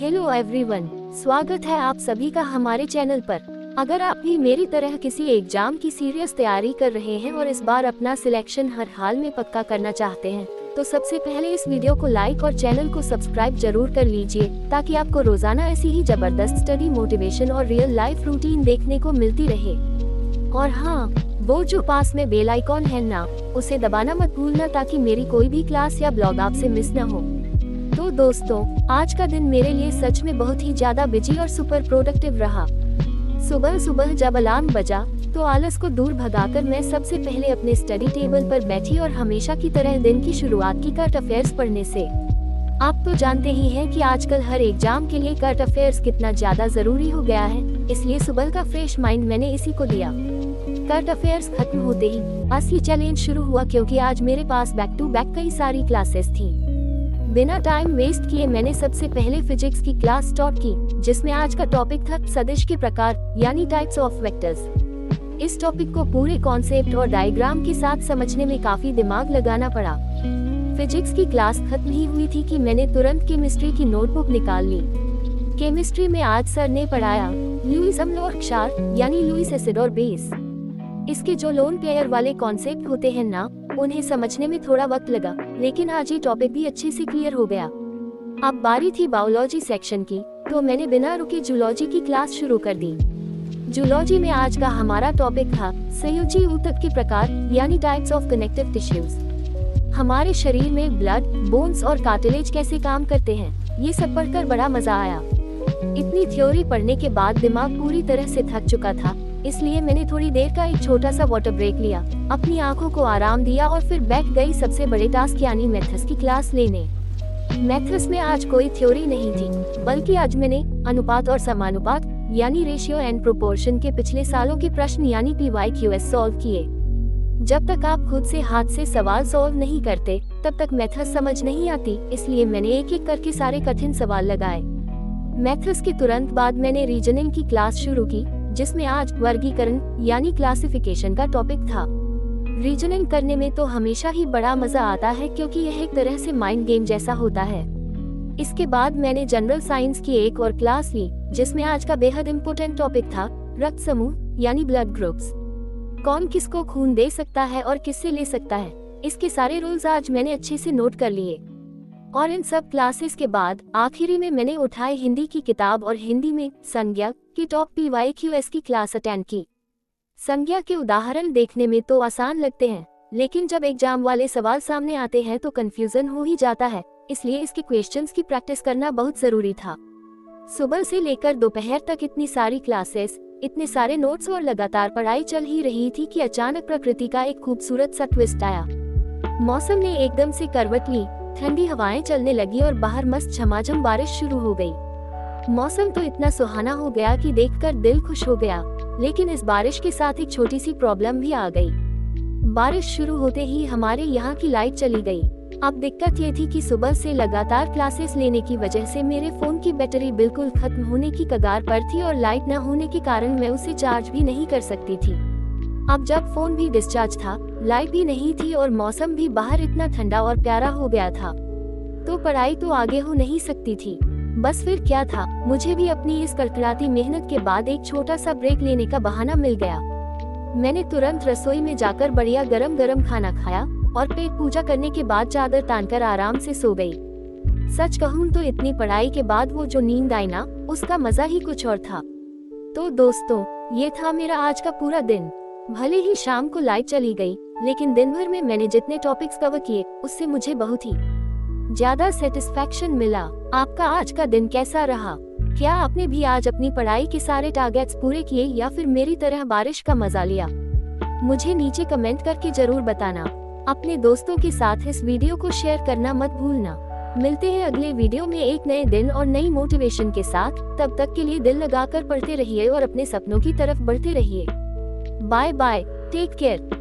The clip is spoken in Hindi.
हेलो एवरीवन, स्वागत है आप सभी का हमारे चैनल पर। अगर आप भी मेरी तरह किसी एग्जाम की सीरियस तैयारी कर रहे हैं और इस बार अपना सिलेक्शन हर हाल में पक्का करना चाहते हैं, तो सबसे पहले इस वीडियो को लाइक और चैनल को सब्सक्राइब जरूर कर लीजिए, ताकि आपको रोजाना ऐसी ही जबरदस्त स्टडी मोटिवेशन और रियल लाइफ रूटीन देखने को मिलती रहे। और हाँ, वो जो पास में बेल आइकॉन है ना, उसे दबाना मत भूलना, ताकि मेरी कोई भी क्लास या ब्लॉग आपसे मिस न हो। तो दोस्तों, आज का दिन मेरे लिए सच में बहुत ही ज्यादा बिजी और सुपर प्रोडक्टिव रहा। सुबह सुबह जब अलार्म बजा, तो आलस को दूर भगाकर मैं सबसे पहले अपने स्टडी टेबल पर बैठी और हमेशा की तरह दिन की शुरुआत की करंट अफेयर्स पढ़ने से। आप तो जानते ही हैं कि आजकल हर एग्जाम के लिए करंट अफेयर्स कितना ज्यादा जरूरी हो गया है, इसलिए सुबह का फ्रेश माइंड मैंने इसी को दिया। करंट अफेयर्स खत्म होते ही असली चैलेंज शुरू हुआ, क्योंकि आज मेरे पास बैक टू बैक कई सारी क्लासेस थी। बिना टाइम वेस्ट किए मैंने सबसे पहले फिजिक्स की क्लास स्टार्ट की, जिसमें आज का टॉपिक था सदिश के प्रकार यानी टाइप्स ऑफ वेक्टर्स। इस टॉपिक को पूरे कॉन्सेप्ट और डायग्राम के साथ समझने में काफी दिमाग लगाना पड़ा। फिजिक्स की क्लास खत्म ही हुई थी कि मैंने तुरंत केमिस्ट्री की नोटबुक निकाल ली। केमिस्ट्री में आज सर ने पढ़ाया लुईस अम्ल और क्षार यानी लुईस एसिड और बेस। इसके जो लोन पेयर वाले कॉन्सेप्ट होते हैं ना, उन्हें समझने में थोड़ा वक्त लगा, लेकिन आज ये टॉपिक भी अच्छे से क्लियर हो गया। अब बारी थी बायोलॉजी सेक्शन की, तो मैंने बिना रुके जूलॉजी की क्लास शुरू कर दी। जूलॉजी में आज का हमारा टॉपिक था संयोजी ऊतक के प्रकार यानी टाइप्स ऑफ कनेक्टिव टिश्यूज। हमारे शरीर में ब्लड, बोन्स और कार्टिलेज कैसे काम करते हैं, ये सब पढ़कर बड़ा मजा आया। इतनी थ्योरी पढ़ने के बाद दिमाग पूरी तरह से थक चुका था, इसलिए मैंने थोड़ी देर का एक छोटा सा वाटर ब्रेक लिया, अपनी आंखों को आराम दिया और फिर बैठ गई सबसे बड़े टास्क यानी मैथ्स की क्लास लेने। मैथ्स में आज कोई थ्योरी नहीं थी, बल्कि आज मैंने अनुपात और समानुपात यानी रेशियो एंड प्रोपोर्शन के पिछले सालों के प्रश्न यानी PYQs सॉल्व किए। जब तक आप खुद से हाथ से सवाल सॉल्व नहीं करते, तब तक मैथ्स समझ नहीं आती, इसलिए मैंने एक एक करके सारे कठिन सवाल लगाए। मैथ्स के तुरंत बाद मैंने रीजनिंग की क्लास शुरू की, जिसमें आज वर्गीकरण यानी क्लासिफिकेशन का टॉपिक था। रीजनिंग करने में तो हमेशा ही बड़ा मजा आता है, क्योंकि यह एक तरह से माइंड गेम जैसा होता है। इसके बाद मैंने जनरल साइंस की एक और क्लास ली, जिसमें आज का बेहद इम्पोर्टेंट टॉपिक था रक्त समूह यानी ब्लड ग्रुप्स। कौन किसको खून दे सकता है और किससे ले सकता है, इसके सारे रूल्स आज मैंने अच्छे से नोट कर लिए। और इन सब क्लासेस के बाद आखिरी में मैंने उठाई हिंदी की किताब और हिंदी में संज्ञा की टॉप PYQs की क्लास अटेंड की। संज्ञा के उदाहरण देखने में तो आसान लगते हैं, लेकिन जब एग्जाम वाले सवाल सामने आते हैं तो कंफ्यूजन हो ही जाता है, इसलिए इसके क्वेश्चंस की प्रैक्टिस करना बहुत जरूरी था। सुबह से लेकर दोपहर तक इतनी सारी क्लासेस, इतने सारे नोट्स और लगातार पढ़ाई चल ही रही थी कि अचानक प्रकृति का एक खूबसूरत सा ट्विस्ट आया। मौसम ने एकदम से करवट ली, ठंडी हवाएं चलने लगी और बाहर मस्त झमाझम बारिश शुरू हो गई। मौसम तो इतना सुहाना हो गया कि देखकर दिल खुश हो गया, लेकिन इस बारिश के साथ एक छोटी सी प्रॉब्लम भी आ गई। बारिश शुरू होते ही हमारे यहाँ की लाइट चली गई। अब दिक्कत ये थी कि सुबह से लगातार क्लासेस लेने की वजह से मेरे फोन की बैटरी बिल्कुल खत्म होने की कगार पर थी और लाइट न होने के कारण मैं उसे चार्ज भी नहीं कर सकती थी। अब जब फोन भी डिस्चार्ज था, लाइट भी नहीं थी और मौसम भी बाहर इतना ठंडा और प्यारा हो गया था, तो पढ़ाई तो आगे हो नहीं सकती थी। बस फिर क्या था, मुझे भी अपनी इस कड़कड़ाती मेहनत के बाद एक छोटा सा ब्रेक लेने का बहाना मिल गया। मैंने तुरंत रसोई में जाकर बढ़िया गरम गरम खाना खाया और पेट पूजा करने के बाद चादर तानकर आराम से सो गई। सच कहूँ तो इतनी पढ़ाई के बाद वो जो नींद आई ना, उसका मजा ही कुछ और था। तो दोस्तों, ये था मेरा आज का पूरा दिन। भले ही शाम को लाइट चली गई, लेकिन दिन भर में मैंने जितने टॉपिक्स कवर किए, उससे मुझे बहुत ही ज्यादा सेटिस्फैक्शन मिला। आपका आज का दिन कैसा रहा? क्या आपने भी आज अपनी पढ़ाई के सारे टारगेट्स पूरे किए या फिर मेरी तरह बारिश का मजा लिया? मुझे नीचे कमेंट करके जरूर बताना। अपने दोस्तों के साथ इस वीडियो को शेयर करना मत भूलना। मिलते हैं अगले वीडियो में एक नए दिन और नई मोटिवेशन के साथ। तब तक के लिए दिल लगाकर पढ़ते रहिए और अपने सपनों की तरफ बढ़ते रहिए। Bye bye, take care.